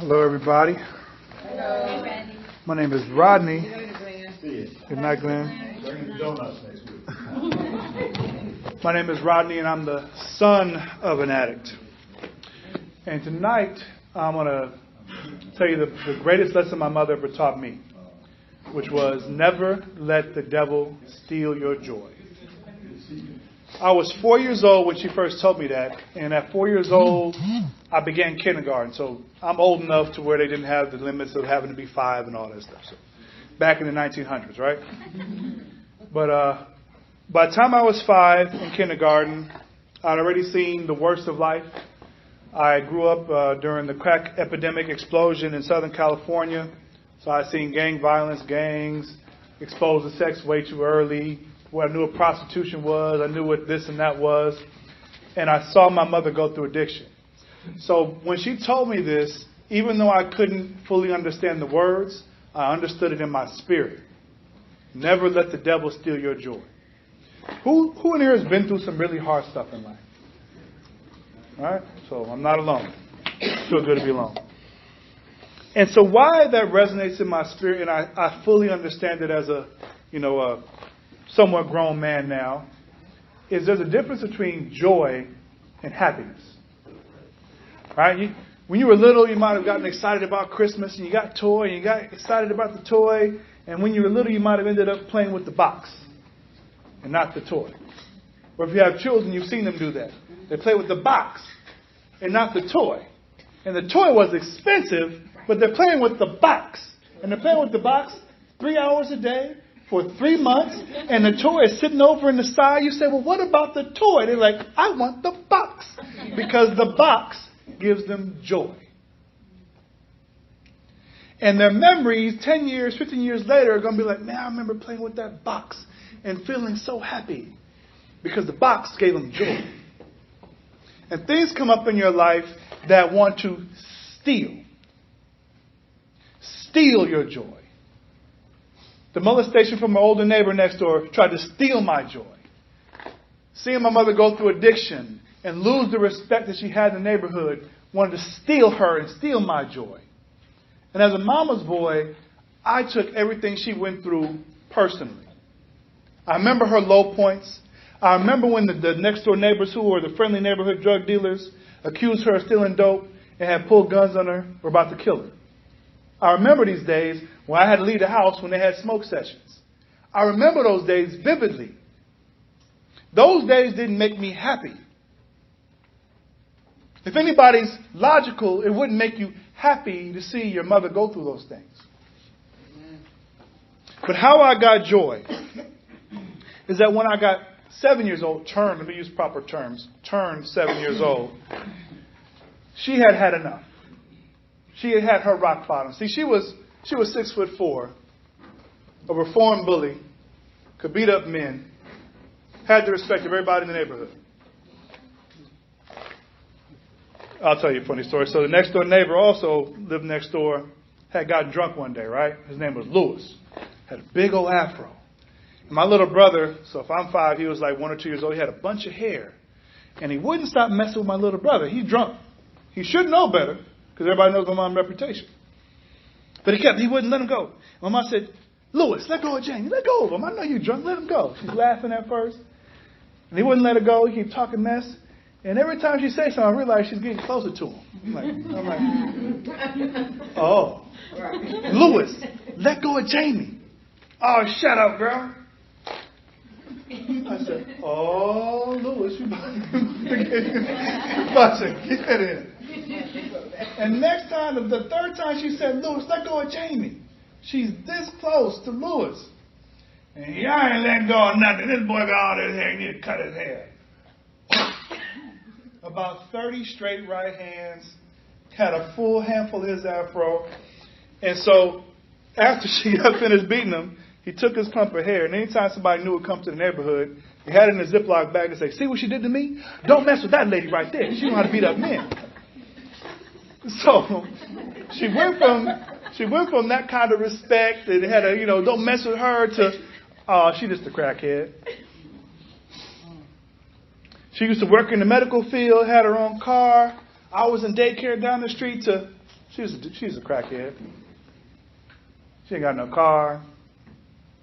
Hello, everybody. Hello, Randy. My name is Rodney. Good night, Glenn. Bring the donuts next week. My name is Rodney, and I'm the son of an addict. And tonight, I'm going to tell you the greatest lesson my mother ever taught me, which was never let the devil steal your joy. I was 4 years old when she first told me that, and at 4 years old, I began kindergarten. So I'm old enough to where they didn't have the limits of having to be 5 and all that stuff. So back in the 1900s, right? But by the time I was 5 in kindergarten, I'd already seen the worst of life. I grew up during the crack epidemic explosion in Southern California. So I'd seen gang violence, gangs, exposed to sex way too early, where I knew what prostitution was, I knew what this and that was, and I saw my mother go through addiction. So when she told me this, even though I couldn't fully understand the words, I understood it in my spirit. Never let the devil steal your joy. Who in here has been through some really hard stuff in life? All right? So I'm not alone. It's feel good to be alone. And so why that resonates in my spirit, and I fully understand it as a somewhat grown man now, is there's a difference between joy and happiness. Right? When you were little, you might have gotten excited about Christmas, and you got a toy, and you got excited about the toy, and when you were little, you might have ended up playing with the box and not the toy. Or if you have children, you've seen them do that. They play with the box and not the toy. And the toy was expensive, but they're playing with the box. And they're playing with the box 3 hours a day for 3 months, and the toy is sitting over in the side. You say, well, what about the toy? They're like, I want the box. Because the box gives them joy. And their memories 10 years, 15 years later are going to be like, man, I remember playing with that box and feeling so happy because the box gave them joy. And things come up in your life that want to steal your joy. The molestation from my older neighbor next door tried to steal my joy. Seeing my mother go through addiction and lose the respect that she had in the neighborhood wanted to steal her and steal my joy. And as a mama's boy, I took everything she went through personally. I remember her low points. I remember when the next door neighbors who were the friendly neighborhood drug dealers accused her of stealing dope and had pulled guns on her, were about to kill her. I remember these days when I had to leave the house when they had smoke sessions. I remember those days vividly. Those days didn't make me happy. If anybody's logical, it wouldn't make you happy to see your mother go through those things. But how I got joy is that when I got 7 years old, let me use proper terms, turned 7 years old, she had had enough. She had had her rock bottom. See, she was 6'4", a reformed bully, could beat up men, had the respect of everybody in the neighborhood. I'll tell you a funny story. So the next door neighbor also lived next door, had gotten drunk one day, right? His name was Lewis. Had a big old afro. And my little brother, so if I'm 5, he was like 1 or 2 years old, he had a bunch of hair. And he wouldn't stop messing with my little brother. He's drunk. He should know better, because everybody knows my mom's reputation. But he wouldn't let him go. My mom said, Lewis, let go of Jamie. Let go of him. I know you're drunk. Let him go. She's laughing at first. And he wouldn't let her go. He kept talking mess. And every time she says something, I realize she's getting closer to him. I'm like, oh, Lewis, let go of Jamie. Oh, shut up, girl. I said, oh, Lewis, you about to get in. And next time, the third time she said, Lewis, let go of Jamie. She's this close to Lewis. And I ain't letting go of nothing. This boy got all this hair. He need to cut his hair. About 30 straight right hands. Had a full handful of his afro. And so after she got finished beating him, he took his clump of hair. And anytime somebody new would come to the neighborhood, he had it in a Ziploc bag and say, see what she did to me? Don't mess with that lady right there. She know how to beat up men. So she went from that kind of respect and had a, don't mess with her to, she just a crackhead. She used to work in the medical field, had her own car. I was in daycare down the street to She's a crackhead. She ain't got no car.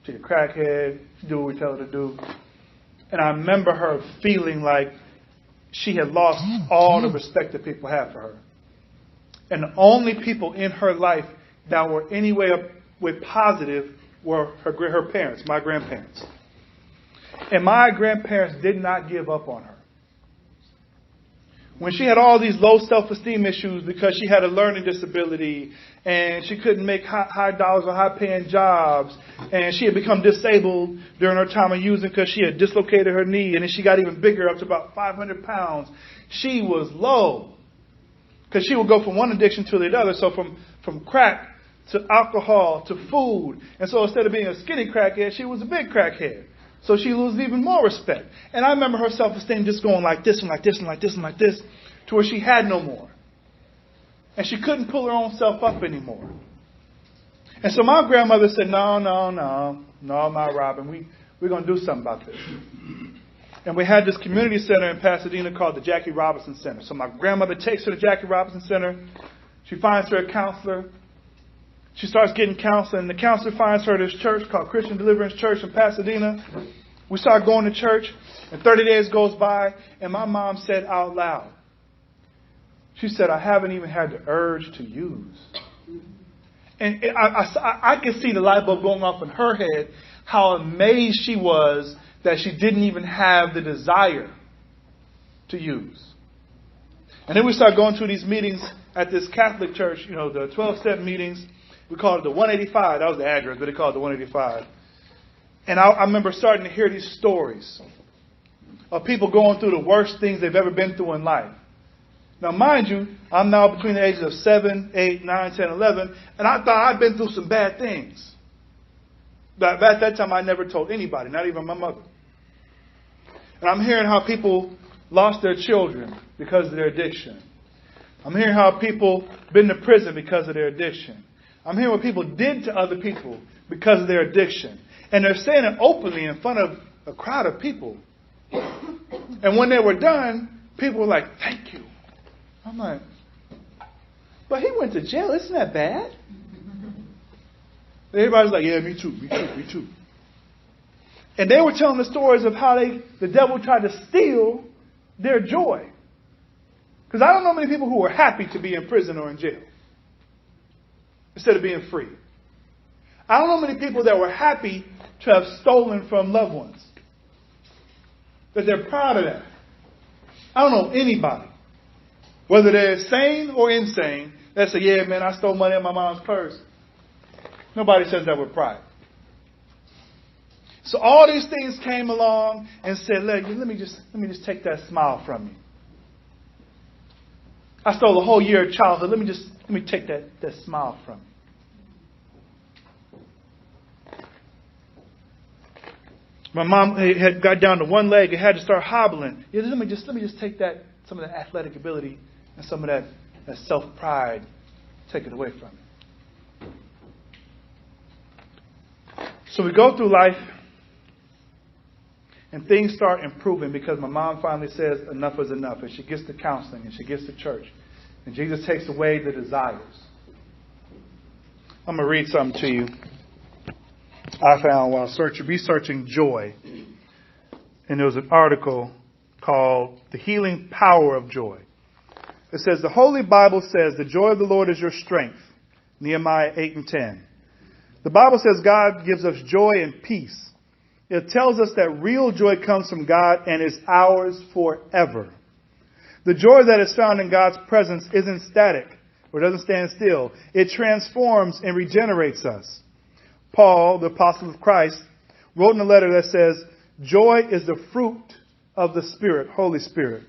She's a crackhead. She do what we tell her to do. And I remember her feeling like she had lost all the respect that people had for her. And the only people in her life that were any way up with positive were her parents, my grandparents. And my grandparents did not give up on her. When she had all these low self-esteem issues because she had a learning disability and she couldn't make high dollars or high-paying jobs, and she had become disabled during her time of using because she had dislocated her knee, and then she got even bigger, up to about 500 pounds, she was low. Because she would go from one addiction to the other, so from crack to alcohol to food. And so instead of being a skinny crackhead, she was a big crackhead. So she loses even more respect. And I remember her self-esteem just going like this and like this and like this and like this, to where she had no more. And she couldn't pull her own self up anymore. And so my grandmother said, no, my Robin, we're going to do something about this. And we had this community center in Pasadena called the Jackie Robinson Center. So my grandmother takes her to Jackie Robinson Center. She finds her a counselor. She starts getting counseling. The counselor finds her this church called Christian Deliverance Church in Pasadena. We start going to church, and 30 days goes by, and my mom said out loud, she said, I haven't even had the urge to use. And I could see the light bulb going off in her head, how amazed she was that she didn't even have the desire to use. And then we start going to these meetings at this Catholic church, the 12-step meetings. We called it the 185. That was the address, but they called it the 185. And I remember starting to hear these stories of people going through the worst things they've ever been through in life. Now, mind you, I'm now between the ages of 7, 8, 9, 10, 11, and I thought I'd been through some bad things. But at that time, I never told anybody, not even my mother. And I'm hearing how people lost their children because of their addiction. I'm hearing how people been to prison because of their addiction. I'm hearing what people did to other people because of their addiction. And they're saying it openly in front of a crowd of people. And when they were done, people were like, thank you. I'm like, but he went to jail. Isn't that bad? Everybody's like, yeah, me too. And they were telling the stories of how the devil tried to steal their joy. Because I don't know many people who were happy to be in prison or in jail instead of being free. I don't know many people that were happy to have stolen from loved ones, that they're proud of that. I don't know anybody, whether they're sane or insane, that say, yeah, man, I stole money in my mom's purse. Nobody says that with pride. So all these things came along and said, let me just take that smile from you. I stole a whole year of childhood. Let me take that smile from you. My mom had got down to one leg and had to start hobbling. Yeah, let me just take some of that athletic ability and some of that self-pride, take it away from me. So we go through life and things start improving because my mom finally says enough is enough. And she gets to counseling and she gets to church. And Jesus takes away the desires. I'm going to read something to you I found while researching joy. And there was an article called The Healing Power of Joy. It says, the Holy Bible says the joy of the Lord is your strength. Nehemiah 8:10. The Bible says God gives us joy and peace. It tells us that real joy comes from God and is ours forever. The joy that is found in God's presence isn't static or doesn't stand still. It transforms and regenerates us. Paul, the apostle of Christ, wrote in a letter that says, joy is the fruit of the Spirit, Holy Spirit.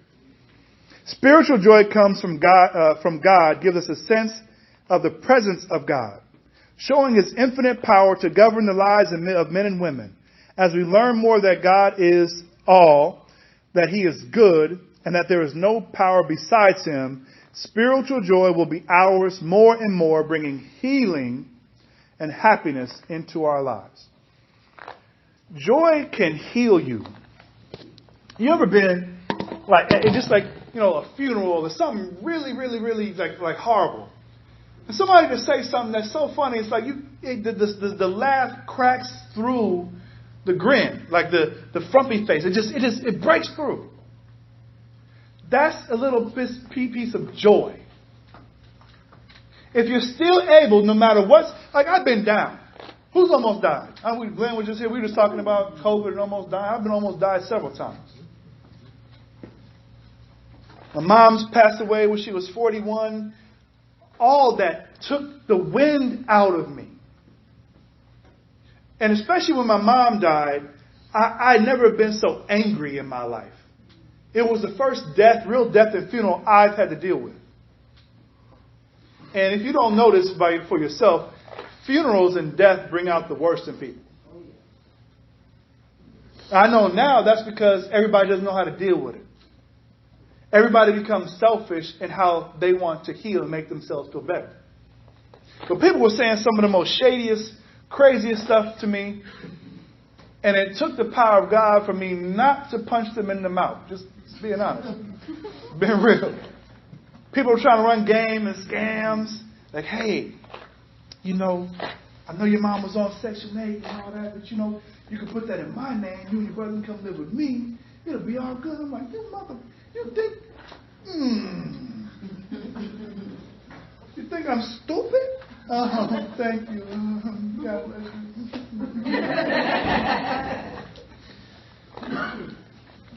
Spiritual joy comes from God, gives us a sense of the presence of God, showing His infinite power to govern the lives of men and women. As we learn more that God is all, that He is good, and that there is no power besides Him, spiritual joy will be ours more and more, bringing healing and happiness into our lives. Joy can heal you. You ever been a funeral or something really, really, really like horrible? And somebody to say something that's so funny, it's like the laugh cracks through the grin, like the frumpy face. It breaks through. That's a little piece of joy. If you're still able, no matter what's, like I've been down. Who's almost died? Glenn was just here. We were just talking about COVID and almost dying. I've been almost died several times. My mom's passed away when she was 41. All that took the wind out of me. And especially when my mom died, I'd never been so angry in my life. It was the first real death and funeral I've had to deal with. And if you don't know this for yourself, funerals and death bring out the worst in people. I know now that's because everybody doesn't know how to deal with it. Everybody becomes selfish in how they want to heal and make themselves feel better. But people were saying some of the most shadiest, craziest stuff to me. And it took the power of God for me not to punch them in the mouth. Just being honest. Being real. People were trying to run game and scams. Like, hey, I know your mom was on Section 8 and all that, but you can put that in my name. You and your brother can come live with me. It'll be all good. I'm like, you think you think I'm stupid? Thank you. God bless you.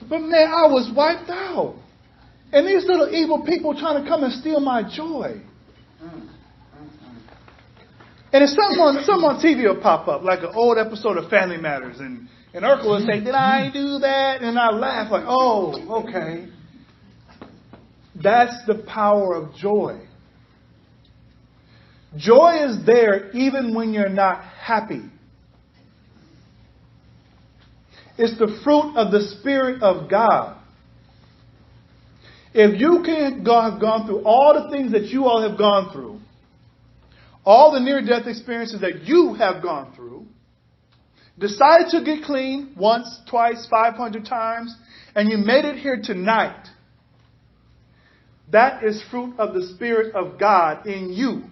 But man, I was wiped out. And these little evil people trying to come and steal my joy. And it's something on TV will pop up, like an old episode of Family Matters. And Urkel will say, did I do that? And I laugh like, oh, okay. That's the power of joy. Joy is there even when you're not happy. It's the fruit of the Spirit of God. If you can have gone through all the things that you all have gone through, all the near-death experiences that you have gone through, decided to get clean once, twice, 500 times, and you made it here tonight, that is fruit of the Spirit of God in you,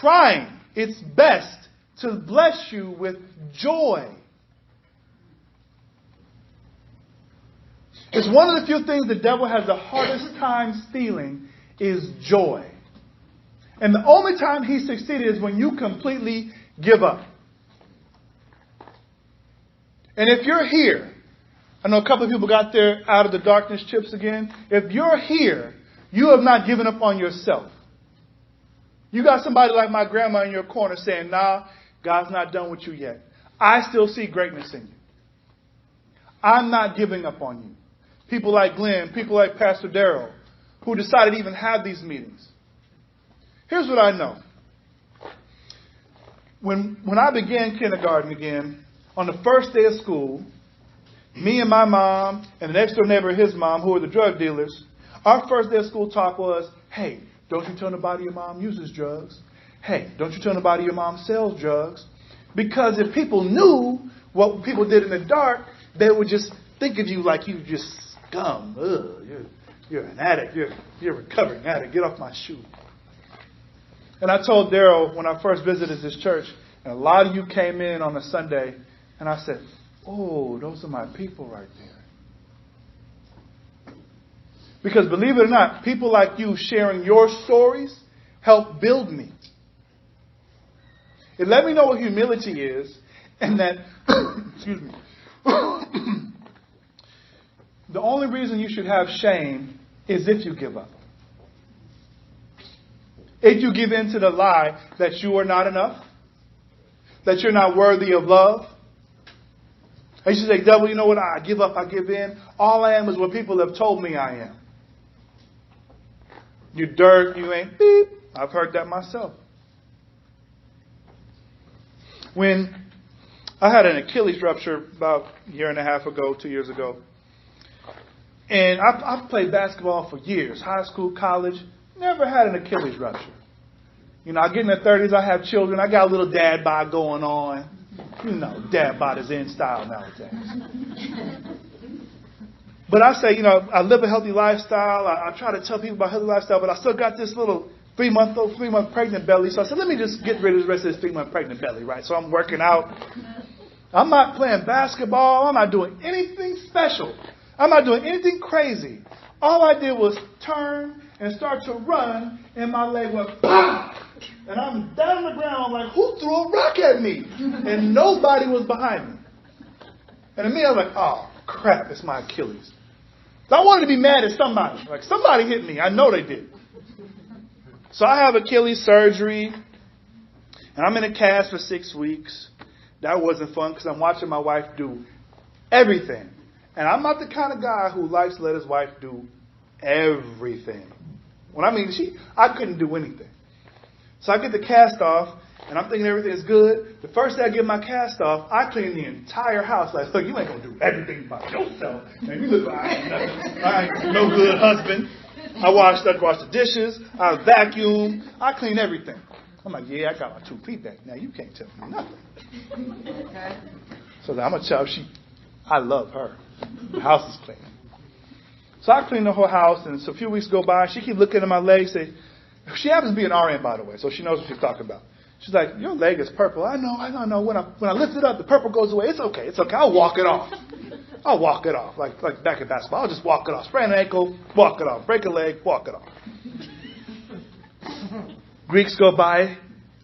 trying its best to bless you with joy. It's one of the few things the devil has the hardest time stealing is joy. And the only time he succeeded is when you completely give up. And if you're here, I know a couple of people got their out of the darkness chips again. If you're here, you have not given up on yourself. You got somebody like my grandma in your corner saying, nah, God's not done with you yet. I still see greatness in you. I'm not giving up on you. People like Glenn, people like Pastor Darrell, who decided to even have these meetings. Here's what I know. When I began kindergarten again, on the first day of school, me and my mom and the next door neighbor, his mom, who were the drug dealers, our first day of school talk was, hey, don't you tell nobody your mom uses drugs. Hey, don't you tell nobody your mom sells drugs. Because if people knew what people did in the dark, they would just think of you like you just scum. Ugh, you're an addict. You're a recovering addict. Get off my shoe. And I told Darrell when I first visited this church, and a lot of you came in on a Sunday, and I said, oh, those are my people right there. Because believe it or not, people like you sharing your stories help build me. It let me know what humility is, and that, excuse me, the only reason you should have shame is if you give up. If you give in to the lie that you are not enough, that you're not worthy of love. And you say, devil, you know what? I give up, I give in. All I am is what people have told me I am. You dirt, you ain't beep. I've heard that myself. When I had an Achilles rupture about a year and a half ago, 2 years ago. And I've played basketball for years, high school, college. Never had an Achilles rupture. You know, I get in the 30s, I have children, I got a little dad bod going on. You know, dad bod is in style nowadays. But I say, you know, I live a healthy lifestyle. I try to tell people about healthy lifestyle, but I still got this little 3-month pregnant belly. So I said, let me just get rid of the rest of this 3-month pregnant belly, right? So I'm working out. I'm not playing basketball. I'm not doing anything special. I'm not doing anything crazy. All I did was turn and start to run, and my leg went pop! And I'm down on the ground like, who threw a rock at me? And nobody was behind me. And to me, I was like, oh, crap, it's my Achilles. So I wanted to be mad at somebody. Like, somebody hit me. I know they did. So I have Achilles surgery, and I'm in a cast for 6 weeks. That wasn't fun because I'm watching my wife do everything. And I'm not the kind of guy who likes to let his wife do everything. When I mean, I couldn't do anything. So I get the cast off, and I'm thinking everything is good. The first day I get my cast off, I clean the entire house. Like, look, you ain't going to do everything by yourself. And you look like I ain't no good husband. I wash the dishes. I vacuum. I clean everything. I'm like, yeah, I got my 2 feet back. Now you can't tell me nothing. Okay. So I'm going to tell her, I love her. The house is clean. So I clean the whole house, and so a few weeks go by. She keep looking at my legs. She happens to be an RN, by the way, so she knows what she's talking about. She's like, your leg is purple. I know. When I lift it up, the purple goes away. It's okay. I'll walk it off. Like back at basketball. I'll just walk it off. Sprain an ankle, walk it off. Break a leg, walk it off. Weeks go by.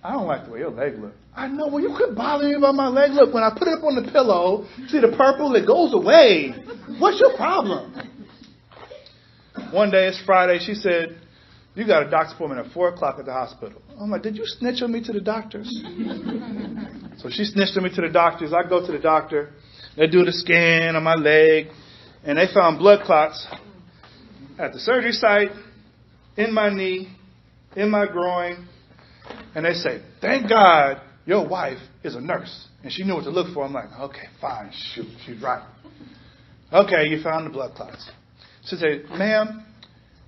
I don't like the way your leg looks. I know. Well, you quit bothering me about my leg. Look, when I put it up on the pillow, see the purple? It goes away. What's your problem? One day, it's Friday. She said, you got a doctor's appointment at 4 o'clock at the hospital. I'm like, did you snitch on me to the doctors? So she snitched on me to the doctors. I go to the doctor. They do the scan on my leg. And they found blood clots at the surgery site, in my knee, in my groin. And they say, thank God your wife is a nurse. And she knew what to look for. I'm like, okay, fine. Shoot, she's right. Okay, you found the blood clots. She said, ma'am,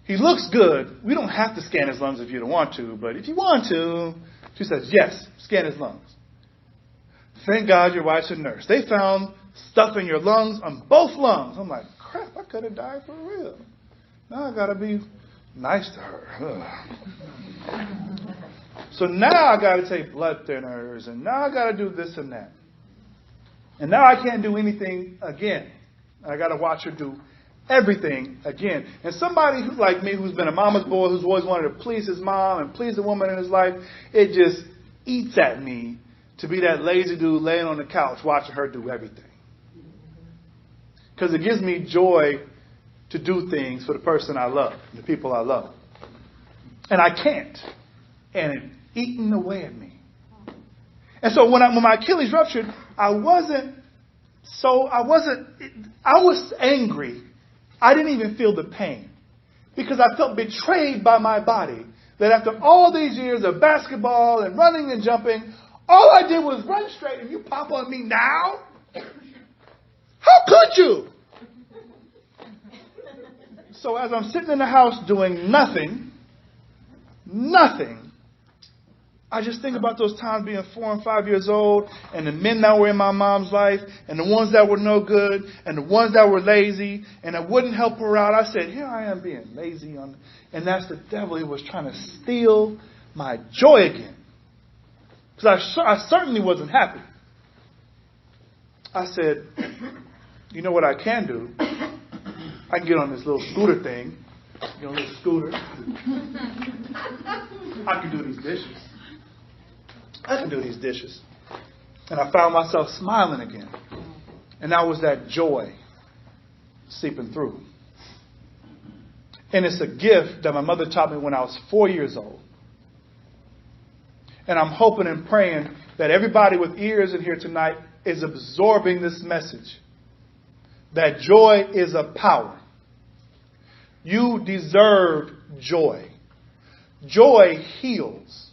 he looks good. We don't have to scan his lungs if you don't want to. But if you want to, she says, yes, scan his lungs. Thank God your wife's a nurse. They found stuff in your lungs, on both lungs. I'm like, crap, I could have died for real. Now I got to be nice to her. So now I got to take blood thinners, and now I got to do this and that. And now I can't do anything again. I got to watch her do everything again. And somebody like me who's been a mama's boy, who's always wanted to please his mom and please the woman in his life, it just eats at me to be that lazy dude laying on the couch watching her do everything. Because it gives me joy to do things for the person I love, the people I love. And I can't. And it's eating away at me. And so when my Achilles ruptured, I was angry. I didn't even feel the pain because I felt betrayed by my body that after all these years of basketball and running and jumping, all I did was run straight and you pop on me now? How could you? So as I'm sitting in the house doing nothing, I just think about those times being 4 and 5 years old and the men that were in my mom's life and the ones that were no good and the ones that were lazy and I wouldn't help her out. I said, here I am being lazy. And that's the devil. He was trying to steal my joy again. Because I certainly wasn't happy. I said, you know what I can do? I can get on this little scooter thing. Get on a little scooter. I can do these dishes. And I found myself smiling again. And that was that joy seeping through. And it's a gift that my mother taught me when I was 4 years old. And I'm hoping and praying that everybody with ears in here tonight is absorbing this message. That joy is a power. You deserve joy. Joy heals.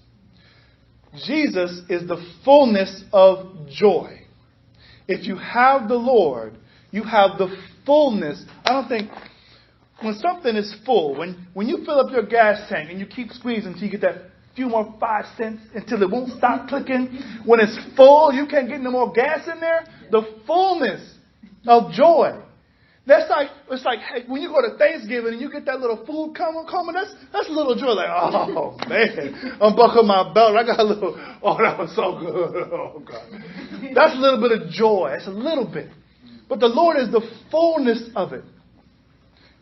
Jesus is the fullness of joy. If you have the Lord, you have the fullness. I don't think when something is full, when you fill up your gas tank and you keep squeezing until you get that few more 5 cents until it won't stop clicking. When it's full, you can't get no more gas in there. The fullness of joy. It's like hey, when you go to Thanksgiving and you get that little food coming, that's a little joy. Like, oh man, unbuckle my belt. I got a little, oh, that was so good. Oh God. That's a little bit of joy. It's a little bit. But the Lord is the fullness of it.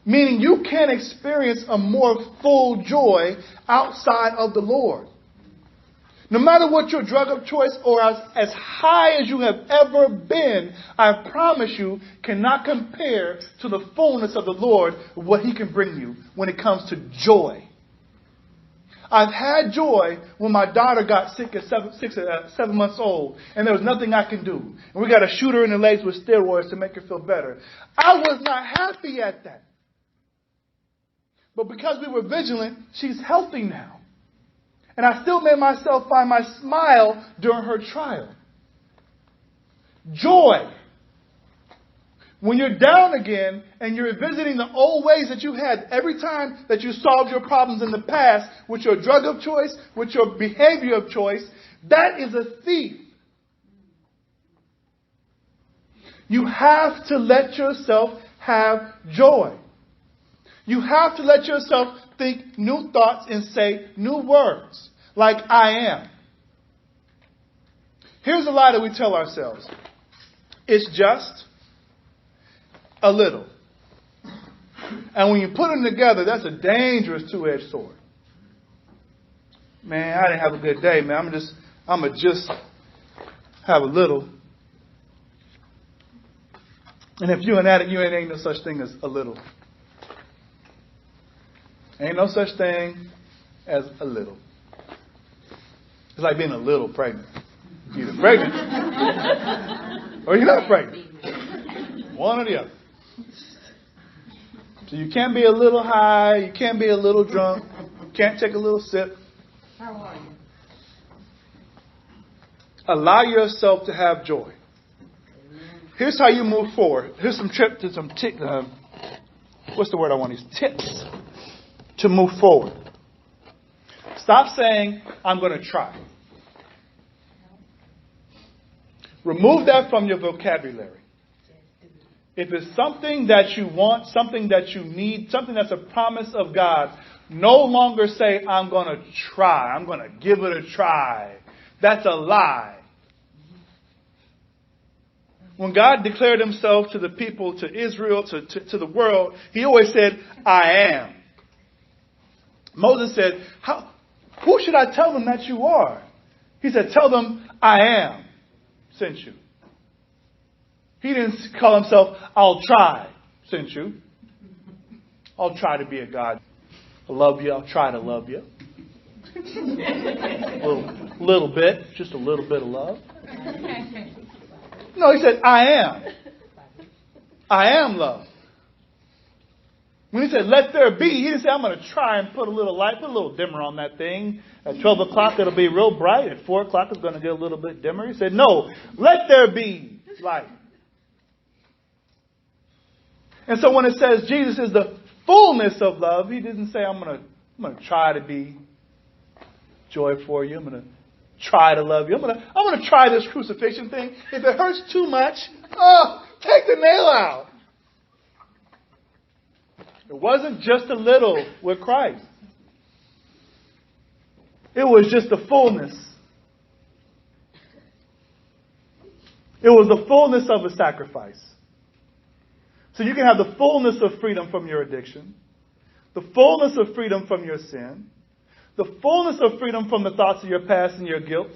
Meaning you can't experience a more full joy outside of the Lord. No matter what your drug of choice or as high as you have ever been, I promise you, cannot compare to the fullness of the Lord, what He can bring you when it comes to joy. I've had joy when my daughter got sick at 7 months old, and there was nothing I can do. And we got to shoot her in the legs with steroids to make her feel better. I was not happy at that. But because we were vigilant, she's healthy now. And I still made myself find my smile during her trial. Joy. When you're down again and you're visiting the old ways that you had every time that you solved your problems in the past with your drug of choice, with your behavior of choice, that is a thief. You have to let yourself have joy. You have to let yourself think new thoughts and say new words, like I am. Here's a lie that we tell ourselves. It's just a little. And when you put them together, that's a dangerous two-edged sword. Man, I didn't have a good day, man. I'm going to just have a little. And if you're an addict, you ain't no such thing as a little. Ain't no such thing as a little. It's like being a little pregnant. You're either pregnant or you're not pregnant. One or the other. So you can't be a little high. You can't be a little drunk. You can't take a little sip. How are you? Allow yourself to have joy. Here's how you move forward. Here's some tips. What's the word I want to use? Tips to move forward. Stop saying, I'm going to try. Remove that from your vocabulary. If it's something that you want, something that you need, something that's a promise of God, no longer say, I'm going to try. I'm going to give it a try. That's a lie. When God declared Himself to the people, to Israel, to the world, He always said, I am. Moses said, who should I tell them that you are? He said, tell them I am sent you. He didn't call Himself, I'll try sent you. I'll try to be a God. I love you. I'll try to love you. little bit, just a little bit of love. No, He said, I am. I am love. When He said, let there be, He didn't say, I'm going to try and put a little light, put a little dimmer on that thing. At 12 o'clock, it'll be real bright. At 4 o'clock, it's going to get a little bit dimmer. He said, no, let there be light. And so when it says Jesus is the fullness of love, He didn't say, I'm going to try to be joy for you. I'm going to try to love you. I'm going to try this crucifixion thing. If it hurts too much, take the nail out. It wasn't just a little with Christ. It was just the fullness. It was the fullness of a sacrifice. So you can have the fullness of freedom from your addiction, the fullness of freedom from your sin, the fullness of freedom from the thoughts of your past and your guilt,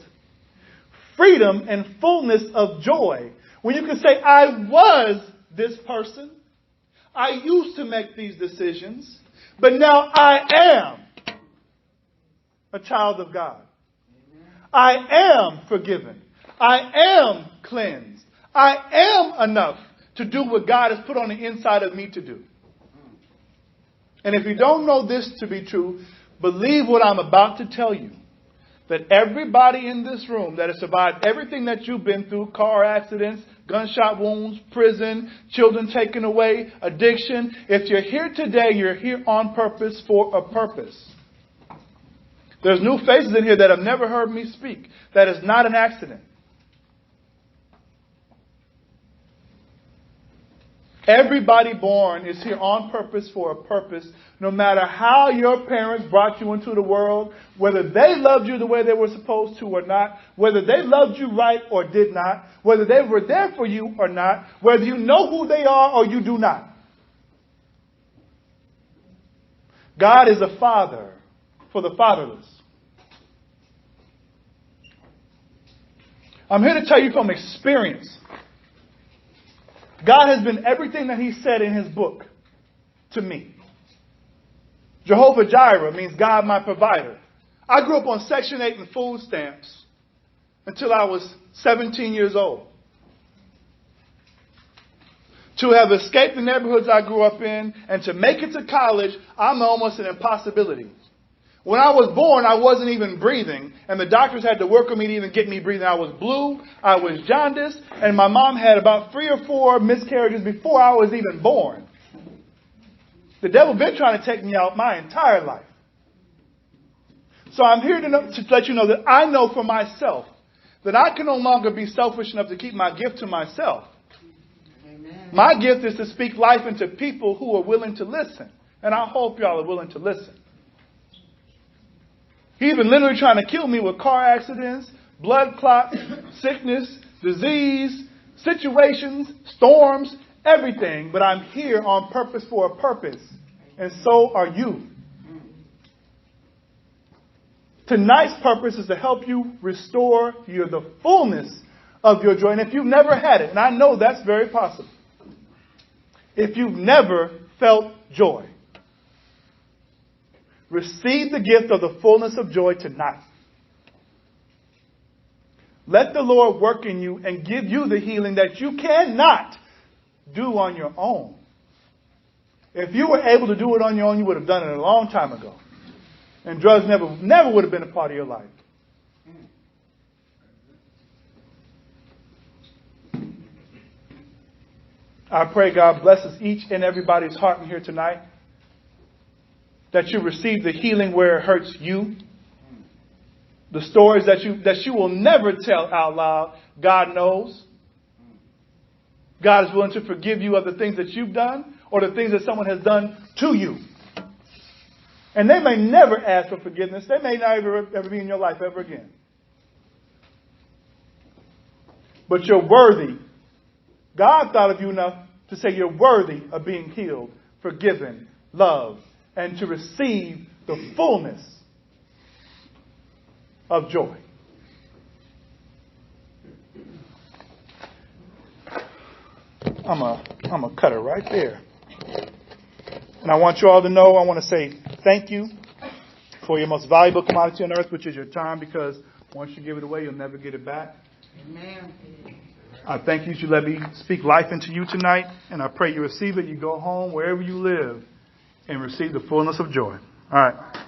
freedom and fullness of joy. When you can say, I was this person. I used to make these decisions, but now I am a child of God. I am forgiven. I am cleansed. I am enough to do what God has put on the inside of me to do. And if you don't know this to be true, believe what I'm about to tell you. That everybody in this room that has survived everything that you've been through, car accidents, gunshot wounds, prison, children taken away, addiction. If you're here today, you're here on purpose for a purpose. There's new faces in here that have never heard me speak. That is not an accident. Everybody born is here on purpose for a purpose. No matter how your parents brought you into the world, whether they loved you the way they were supposed to or not, whether they loved you right or did not, whether they were there for you or not, whether you know who they are or you do not. God is a father for the fatherless. I'm here to tell you from experience. God has been everything that He said in His book to me. Jehovah Jireh means God my provider. I grew up on Section 8 and food stamps until I was 17 years old. To have escaped the neighborhoods I grew up in and to make it to college, I'm almost an impossibility. When I was born, I wasn't even breathing, and the doctors had to work on me to even get me breathing. I was blue, I was jaundiced, and my mom had about 3 or 4 miscarriages before I was even born. The devil been trying to take me out my entire life. So I'm here to let you know that I know for myself that I can no longer be selfish enough to keep my gift to myself. Amen. My gift is to speak life into people who are willing to listen, and I hope y'all are willing to listen. He's been literally trying to kill me with car accidents, blood clots, sickness, disease, situations, storms, everything. But I'm here on purpose for a purpose. And so are you. Tonight's purpose is to help you restore the fullness of your joy. And if you've never had it, and I know that's very possible, if you've never felt joy, receive the gift of the fullness of joy tonight. Let the Lord work in you and give you the healing that you cannot do on your own. If you were able to do it on your own, you would have done it a long time ago. And drugs never would have been a part of your life. I pray God blesses each and everybody's heart in here tonight. That you receive the healing where it hurts you. The stories that you will never tell out loud, God knows. God is willing to forgive you of the things that you've done or the things that someone has done to you. And they may never ask for forgiveness. They may not ever be in your life ever again. But you're worthy. God thought of you enough to say you're worthy of being healed, forgiven, loved, and to receive the fullness of joy. I'm a cut it right there. And I want you all to know, I want to say thank you for your most valuable commodity on earth, which is your time, because once you give it away, you'll never get it back. Amen. I thank you to let me speak life into you tonight, and I pray you receive it. You go home wherever you live and receive the fullness of joy. All right.